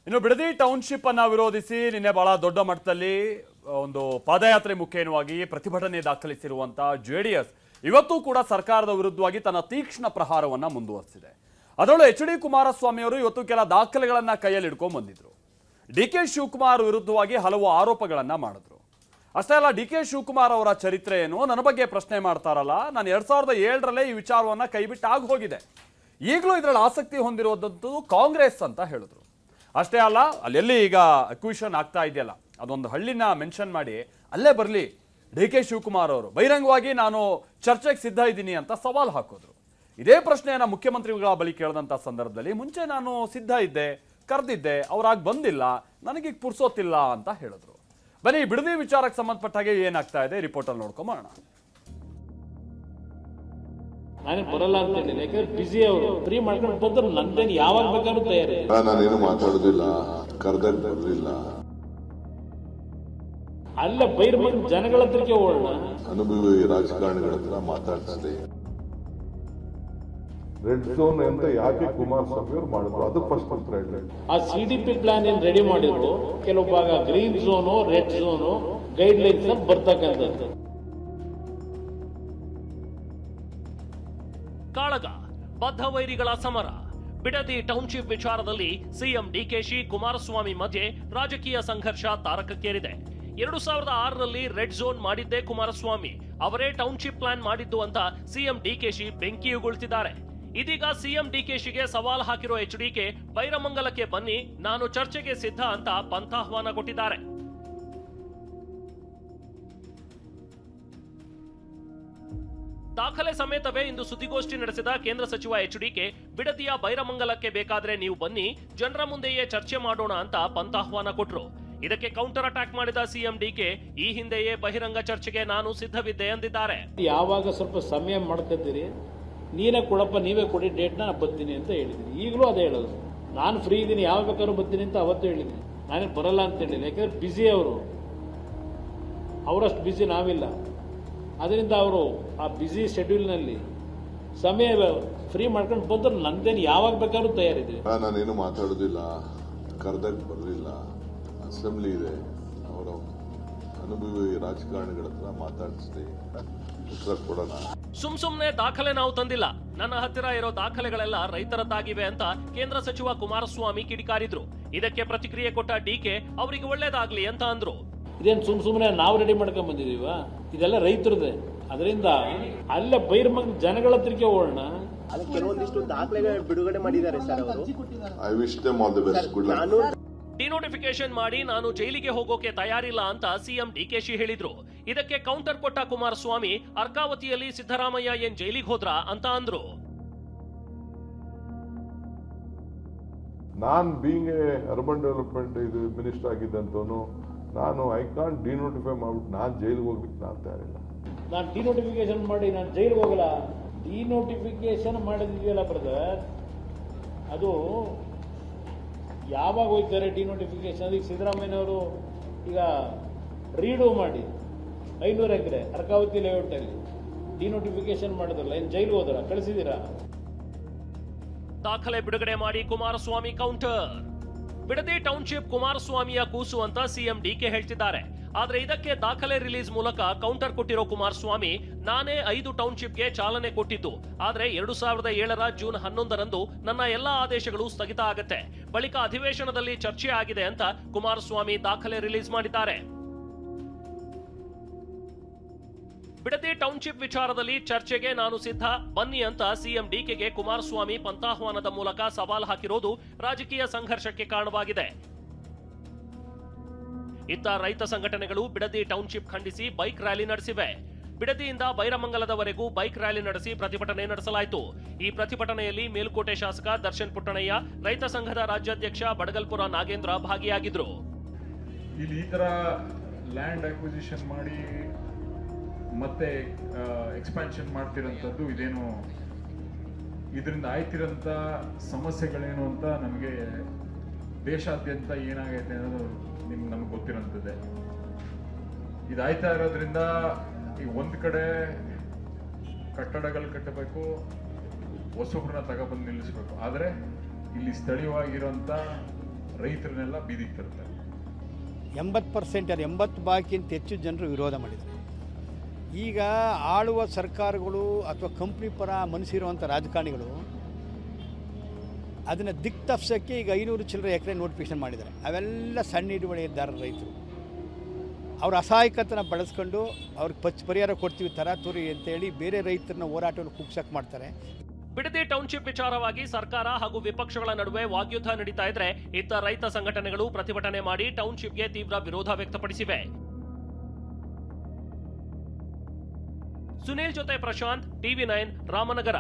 ಇನ್ನು ಬಿಡದಿ ಟೌನ್ಶಿಪ್ ಅನ್ನ ವಿರೋಧಿಸಿ ನಿನ್ನೆ ಬಹಳ ದೊಡ್ಡ ಮಟ್ಟದಲ್ಲಿ ಒಂದು ಪಾದಯಾತ್ರೆ ಮುಖೇನವಾಗಿ ಪ್ರತಿಭಟನೆ ದಾಖಲಿಸಿರುವಂತ ಜೆಡಿಎಸ್ ಇವತ್ತು ಕೂಡ ಸರ್ಕಾರದ ವಿರುದ್ಧವಾಗಿ ತನ್ನ ತೀಕ್ಷ್ಣ ಪ್ರಹಾರವನ್ನ ಮುಂದುವರಿಸಿದೆ. ಅದರಲ್ಲೂ ಎಚ್.ಡಿ. ಕುಮಾರಸ್ವಾಮಿ ಅವರು ಇವತ್ತು ಕೆಲ ದಾಖಲೆಗಳನ್ನ ಕೈಯಲ್ಲಿ ಹಿಡ್ಕೊಂಡು ಬಂದಿದ್ರು. ಡಿ.ಕೆ. ಶಿವಕುಮಾರ್ ವಿರುದ್ಧವಾಗಿ ಹಲವು ಆರೋಪಗಳನ್ನ ಮಾಡಿದ್ರು. ಅಷ್ಟೇ ಅಲ್ಲ, ಡಿ.ಕೆ. ಶಿವಕುಮಾರ್ ಅವರ ಚರಿತ್ರೆ ಏನು, ನನ್ನ ಬಗ್ಗೆ ಪ್ರಶ್ನೆ ಮಾಡ್ತಾರಲ್ಲ, ನಾನು 2007ರಲ್ಲೇ ಈ ವಿಚಾರವನ್ನ ಕೈಬಿಟ್ಟು ಆಗಿ ಹೋಗಿದೆ, ಈಗಲೂ ಇದರಲ್ಲಿ ಆಸಕ್ತಿ ಹೊಂದಿರುವಂಥದ್ದು ಕಾಂಗ್ರೆಸ್ ಅಂತ ಹೇಳಿದ್ರು. ಅಷ್ಟೇ ಅಲ್ಲ, ಅಲ್ಲೆಲ್ಲಿ ಈಗ ಅಕ್ವಿಷನ್ ಆಗ್ತಾ ಇದೆಯಲ್ಲ, ಅದೊಂದು ಹಳ್ಳಿನ ಮೆನ್ಷನ್ ಮಾಡಿ ಅಲ್ಲೇ ಬರಲಿ ಡಿ.ಕೆ. ಶಿವಕುಮಾರ್ ಅವರು ಬಹಿರಂಗವಾಗಿ ನಾನು ಚರ್ಚೆಗೆ ಸಿದ್ಧ ಇದ್ದೀನಿ ಅಂತ ಸವಾಲು ಹಾಕಿದ್ರು. ಇದೇ ಪ್ರಶ್ನೆಯನ್ನ ಮುಖ್ಯಮಂತ್ರಿಗಳ ಬಳಿ ಕೇಳಿದಂಥ ಸಂದರ್ಭದಲ್ಲಿ ಮುಂಚೆ ನಾನು ಸಿದ್ಧ ಇದ್ದೆ, ಕರೆದಿದ್ದೆ, ಅವರಾಗಿ ಬಂದಿಲ್ಲ, ನನಗೀಗ ಪುರ್ಸೋತಿಲ್ಲ ಅಂತ ಹೇಳಿದ್ರು. ಬನ್ನಿ ಬಿಡದಿ ವಿಚಾರಕ್ಕೆ ಸಂಬಂಧಪಟ್ಟ ಹಾಗೆ ಏನಾಗ್ತಾ ಇದೆ ರಿಪೋರ್ಟಲ್ಲಿ ನೋಡ್ಕೊಂಬೋಣ. ನಾನೇ ಬರಲ್ಲ ಅಂತ ಹೇಳಿಲ್ಲ, ಯಾಕಂದ್ರೆ ಬಿಸಿ ಅವರು ಫ್ರೀ ಮಾಡ್ಕೊಂಡು ಬಂದ್ರೆ ನಂದೇನು ಯಾವಾಗ ಬೇಕಾದ್ರೂ ತಯಾರಿ. ನಾನೇನು ಮಾತಾಡುದಿಲ್ಲ, ಕರೆದಾಗ ಬರಲಿಲ್ಲ. ಅಲ್ಲ ಬೈರ್ಮಂಗ್ ಜನಗಳ ಹತ್ರಕ್ಕೆ ಹೋಗೋಣ, ಅನುಭವಿ ರಾಜಕಾರಣಿಗಳ ಹತ್ರ ಮಾತಾಡ್ತಾರೆ. ರೆಡ್ ಝೋನ್ ಅಂತ ಯಾಕೆ ಕುಮಾರಸ್ವಾಮಿ ಅವರು ಮಾಡಿದ್ರು, ಅದು ಫಸ್ಟ್ ಉತ್ತರ ಹೇಳಿ. ಆ ಸಿಡಿಪಿ ಪ್ಲಾನ್ ಏನ್ ರೆಡಿ ಮಾಡಿದ್ರು, ಕೆಲವು ಭಾಗ green zone, red zone guide lines ಬರ್ತಕ್ಕಂಥದ್ದು. ಕಾಳಗ ಬದ್ಧ ವೈರಿಗಳ ಸಮರ. ಬಿಡದಿ ಟೌನ್ಶಿಪ್ ವಿಚಾರದಲ್ಲಿ ಸಿಎಂ ಡಿಕೆಶಿ ಕುಮಾರಸ್ವಾಮಿ ಮಧ್ಯೆ ರಾಜಕೀಯ ಸಂಘರ್ಷ ತಾರಕಕ್ಕೇರಿದೆ. 2006ರಲ್ಲಿ ರೆಡ್ ಝೋನ್ ಮಾಡಿದ್ದೇ ಕುಮಾರಸ್ವಾಮಿ, ಅವರೇ ಟೌನ್ಶಿಪ್ ಪ್ಲಾನ್ ಮಾಡಿದ್ದು ಅಂತ ಸಿಎಂ ಡಿಕೆಶಿ ಬೆಂಕಿಯುಗುಳ್ತಿದ್ದಾರೆ. ಇದೀಗ ಸಿಎಂ ಡಿಕೆಶಿಗೆ ಸವಾಲ್ ಹಾಕಿರೋ ಎಚ್ಡಿಕೆ ಬೈರಮಂಗಲಕ್ಕೆ ಬನ್ನಿ, ನಾನು ಚರ್ಚೆಗೆ ಸಿದ್ಧ ಅಂತ ಪಂಥಾಹ್ವಾನ ಕೊಟ್ಟಿದ್ದಾರೆ. ದಾಖಲೆ ಸಮೇತವೇ ಇಂದು ಸುದ್ದಿಗೋಷ್ಠಿ ನಡೆಸಿದ ಕೇಂದ್ರ ಸಚಿವ ಎಚ್ಡಿಕೆ ಬಿಡದಿಯ ಬೈರಮಂಗಲಕ್ಕೆ ಬೇಕಾದ್ರೆ ನೀವು ಬನ್ನಿ, ಜನರ ಮುಂದೆಯೇ ಚರ್ಚೆ ಮಾಡೋಣ ಅಂತ ಪಂಥಾಹ್ವಾನ ಕೊಟ್ರು. ಇದಕ್ಕೆ ಕೌಂಟರ್ ಅಟ್ಯಾಕ್ ಮಾಡಿದ ಸಿಎಂ ಡಿಕೆ ಈ ಹಿಂದೆಯೇ ಬಹಿರಂಗ ಚರ್ಚೆಗೆ ನಾನು ಸಿದ್ಧವಿದ್ದೆ ಎಂದಿದ್ದಾರೆ. ಯಾವಾಗ ಸ್ವಲ್ಪ ಸಮಯ ಮಾಡ್ತಿದ್ದೀರಿ, ನೀನೇ ಕೊಡಪ್ಪ, ನೀವೇ ಕೊಡಿ ಡೇಟ್, ನಾನು ಬರ್ತೀನಿ ಅಂತ ಹೇಳಿದ್ದೀನಿ. ಈಗಲೂ ಅದೇ ಹೇಳೋದು, ನಾನು ಫ್ರೀ ಇದ್ದೀನಿ, ಯಾವಾಗ ಬೇಕಾದ್ರೂ ಬರ್ತೀನಿ ಅಂತ ಅವತ್ತೂ ಹೇಳಿದ್ದೀನಿ. ನಾನೇ ಬರಲ್ಲ ಅಂತ ಹೇಳಿಲ್ಲ, ಯಾಕಂದ್ರೆ ಬಿಸಿ ಅವರು, ಅವರಷ್ಟು ಬಿಸಿ ನಾವಿಲ್ಲ. ಅದರಿಂದ ಅವರು ಆ ಬ್ಯುಸಿ ಶೆಡ್ಯೂಲ್ನಲ್ಲಿ ಸಮಯ ಫ್ರೀ ಮಾಡ್ಕೊಂಡು ಬಂದ್ರೆ ನಂದೇನು ಯಾವಾಗ ಬೇಕಾದ್ರೂ ತಯಾರಿದೆ. ನಾನೇನು ಮಾತಾಡೋದಿಲ್ಲ, ಕರೆದಾಗ ಬರಲಿಲ್ಲ. ಅಸೆಂಬ್ಲಿ ಇದೆ, ಅವರ ಅನುಭವಿ ರಾಜಕಾರಣಿಗಳ ಹತ್ರ ಮಾತಾಡಿಸಿ ಉತ್ತರ ಕೊಡೋಣ. ಸುಮ್ನೆ ದಾಖಲೆ ನಾವು ತಂದಿಲ್ಲ, ನನ್ನ ಹತ್ತಿರ ಇರೋ ದಾಖಲೆಗಳೆಲ್ಲ ರೈತರದ್ದಾಗಿವೆ ಅಂತ ಕೇಂದ್ರ ಸಚಿವ ಕುಮಾರಸ್ವಾಮಿ ಕಿಡಿಕಾರಿದ್ರು. ಇದಕ್ಕೆ ಪ್ರತಿಕ್ರಿಯೆ ಕೊಟ್ಟ ಡಿಕೆ ಅವರಿಗೆ ಒಳ್ಳೇದಾಗ್ಲಿ ಅಂತ ಅಂದ್ರು. ಇದೇನು ಸುಮ್ಮನೆ ನಾವು ರೆಡಿ ಮಾಡ್ಕೊಂಡ್ ಬಂದಿದೀವ, ಇದೆಲ್ಲ ರೈತರದೇ. ಅದರಿಂದ ಅಲ್ಲ ಬೈರ್ಮಂಗ್ ಜನಗಳ ಹತ್ರಕ್ಕೆ ಹೋಗೋಣ. ಕೆಲವೊಂದಿಷ್ಟು ದಾಖಲೆಗಳು ಬಿಡುಗಡೆ ಮಾಡಿದ್ದಾರೆ ಸರ್ ಅವರು. I wish them all the best, good luck. Denotification ಮಾಡಿ ನಾನು ಜೈಲಿಗೆ ಹೋಗೋಕೆ ತಯಾರಿಲ್ಲ ಅಂತ ಸಿಎಂ ಡಿಕೆಶಿ ಹೇಳಿದ್ರು. ಇದಕ್ಕೆ ಕೌಂಟರ್ ಕೊಟ್ಟ ಕುಮಾರಸ್ವಾಮಿ ಅರ್ಕಾವತಿಯಲ್ಲಿ ಸಿದ್ದರಾಮಯ್ಯ ಏನ್ ಜೈಲಿಗೆ ಹೋದ್ರ ಅಂತ ಅಂದ್ರು. ನಾನ್ ಬೀಂಗ್ ಎ ಅರ್ಬನ್ ಡೆವಲಪ್ಮೆಂಟ್ ಇದು ಮಿನಿಸ್ಟರ್ ಆಗಿದ್ದಂತವನು, ನಾನು ಐ ಕಾಂಟ್ ಡಿನೋಟಿಫೈ ಮಾಡ್ಬಿಟ್ಟು ನಾನು ಜೈಲಿಗೆ ಹೋಗ್ಲಿಕ್ಕೆ ನಾನು ತಯಾರಿಲ್ಲ. ನಾನು ಡಿನೋಟಿಫಿಕೇಶನ್ ಮಾಡಿ ನಾನು ಜೈಲಿಗೆ ಹೋಗಲ್ಲ. ಡಿನೋಟಿಫಿಕೇಶನ್ ಮಾಡಿದ್ವಿಯಲ್ಲ ಬ್ರದರ್, ಅದು ಯಾವಾಗ ಹೋಗ್ತಾರೆ ಡಿನೋಟಿಫಿಕೇಶನ್? ಅದಕ್ಕೆ ಸಿದ್ದರಾಮಯ್ಯನವರು ಈಗ ರೀಡು ಮಾಡಿ 500 ಎಕರೆ ಅರ್ಕಾವತಿ ಲೇಔಟಲ್ಲಿ ಡಿನೋಟಿಫಿಕೇಶನ್ ಮಾಡಿದ್ರಲ್ಲ, ಏನು ಜೈಲಿಗೆ ಹೋದ್ರ? ಕಳಿಸಿದ್ದೀರಾ? ದಾಖಲೆ ಬಿಡುಗಡೆ ಮಾಡಿ ಕುಮಾರಸ್ವಾಮಿ ಕೌಂಟರ್. ಬಿಡದಿ ಟೌನ್ಶಿಪ್ ಕುಮಾರಸ್ವಾಮಿಯ ಕೂಸು ಅಂತ ಸಿಎಂ ಡಿಕೆ ಹೇಳ್ತಿದ್ದಾರೆ. ಆದ್ರೆ ಇದಕ್ಕೆ ದಾಖಲೆ ರಿಲೀಸ್ ಮೂಲಕ ಕೌಂಟರ್ ಕೊಟ್ಟಿರೋ ಕುಮಾರಸ್ವಾಮಿ, ನಾನೇ 5 ಟೌನ್ಶಿಪ್ಗೆ ಚಾಲನೆ ಕೊಟ್ಟಿದ್ದು, ಆದ್ರೆ 2007ರ ಜೂನ್ 11ರಂದು ನನ್ನ ಎಲ್ಲಾ ಆದೇಶಗಳು ಸ್ಥಗಿತ ಆಗತ್ತೆ, ಬಳಿಕ ಅಧಿವೇಶನದಲ್ಲಿ ಚರ್ಚೆ ಆಗಿದೆ ಅಂತ ಕುಮಾರಸ್ವಾಮಿ ದಾಖಲೆ ರಿಲೀಸ್ ಮಾಡಿದ್ದಾರೆ. ಬಿಡದಿ ಟೌನ್ಶಿಪ್ ವಿಚಾರದಲ್ಲಿ ಚರ್ಚೆಗೆ ನಾನು ಸಿದ್ಧ, ಬನ್ನಿ ಅಂತ ಸಿಎಂ ಡಿಕೆಗೆ ಕುಮಾರಸ್ವಾಮಿ ಪಂಥಾಹ್ವಾನದ ಮೂಲಕ ಸವಾಲ್ ಹಾಕಿರೋದು ರಾಜಕೀಯ ಸಂಘರ್ಷಕ್ಕೆ ಕಾರಣವಾಗಿದೆ. ಇತ್ತ ರೈತ ಸಂಘಟನೆಗಳು ಬಿಡದಿ ಟೌನ್ಶಿಪ್ ಖಂಡಿಸಿ ಬೈಕ್ ರ್ಯಾಲಿ ನಡೆಸಿವೆ. ಬಿಡದಿಯಿಂದ ಬೈರಮಂಗಲದವರೆಗೂ ಬೈಕ್ ರ್ಯಾಲಿ ನಡೆಸಿ ಪ್ರತಿಭಟನೆ ನಡೆಸಲಾಯಿತು. ಈ ಪ್ರತಿಭಟನೆಯಲ್ಲಿ ಮೇಲುಕೋಟೆ ಶಾಸಕ ದರ್ಶನ್ ಪುಟ್ಟಣಯ್ಯ, ರೈತ ಸಂಘದ ರಾಜ್ಯಾಧ್ಯಕ್ಷ ಬಡಗಲ್ಪುರ ನಾಗೇಂದ್ರ ಭಾಗಿಯಾಗಿದ್ರು. ಇಲ್ಲಿ ಈ ತರ ಲ್ಯಾಂಡ್ ಅಕ್ವಿಸಿಷನ್ ಮಾಡಿ ಮತ್ತೆ ಎಕ್ಸ್ಪಾನ್ಷನ್ ಮಾಡ್ತಿರೋಂಥದ್ದು ಇದೇನು, ಇದರಿಂದ ಆಯ್ತಿರೋಂಥ ಸಮಸ್ಯೆಗಳೇನು ಅಂತ ನಮಗೆ ದೇಶಾದ್ಯಂತ ಏನಾಗೈತೆ ಅನ್ನೋದು ನಮಗೆ ಗೊತ್ತಿರೋಂಥದ್ದೇ. ಇದಾಯ್ತಾ ಇರೋದ್ರಿಂದ ಈ ಒಂದು ಕಡೆ ಕಟ್ಟಡಗಳು ಕಟ್ಟಬೇಕು, ಹೊಸಬ್ರನ್ನ ತಗೊಬಂದು ನಿಲ್ಲಿಸ್ಬೇಕು, ಆದರೆ ಇಲ್ಲಿ ಸ್ಥಳೀಯವಾಗಿರೋಂಥ ರೈತರನ್ನೆಲ್ಲ ಬೀದಿಗೆ ತರ್ತಾರೆ. 80% 80 ಭಾಗಕ್ಕಿಂತ ಹೆಚ್ಚು ಜನರು ವಿರೋಧ ಮಾಡಿದ್ದಾರೆ. ಈಗ ಆಳುವ ಸರ್ಕಾರಗಳು ಅಥವಾ ಕಂಪ್ನಿ ಪರ ಮನಸ್ಸಿರುವಂಥ ರಾಜಕಾರಣಿಗಳು ಅದನ್ನು ದಿಕ್ ತಪ್ಸೋಕ್ಕೆ ಈಗ 500 ಚಿಲ್ಲರೆ ಎಕರೆ ನೋಟಿಫಿಕೇಶನ್ ಮಾಡಿದ್ದಾರೆ. ಅವೆಲ್ಲ ಸಣ್ಣ ಹಿಡುವಳಿದಾರರ ರೈತರು. ಅವ್ರ ಅಸಹಾಯಕತನ ಬಳಸ್ಕೊಂಡು ಅವ್ರಿಗೆ ಪರಿಹಾರ ಕೊಡ್ತೀವಿ ತರಾತುರಿ ಅಂತೇಳಿ ಬೇರೆ ರೈತರನ್ನ ಹೋರಾಟವನ್ನು ಕುಗ್ಸಕ್ಕೆ ಮಾಡ್ತಾರೆ. ಬಿಡದಿ ಟೌನ್ಶಿಪ್ ವಿಚಾರವಾಗಿ ಸರ್ಕಾರ ಹಾಗೂ ವಿಪಕ್ಷಗಳ ನಡುವೆ ವಾಗ್ಯುದ್ಧ ನಡೀತಾ ಇದ್ರೆ, ಇತ್ತ ರೈತ ಸಂಘಟನೆಗಳು ಪ್ರತಿಭಟನೆ ಮಾಡಿ ಟೌನ್ಶಿಪ್ಗೆ ತೀವ್ರ ವಿರೋಧ ವ್ಯಕ್ತಪಡಿಸಿವೆ. ಸುನೀಲ್ ಜೊತೆ ಪ್ರಶಾಂತ್, TV9 ರಾಮನಗರ.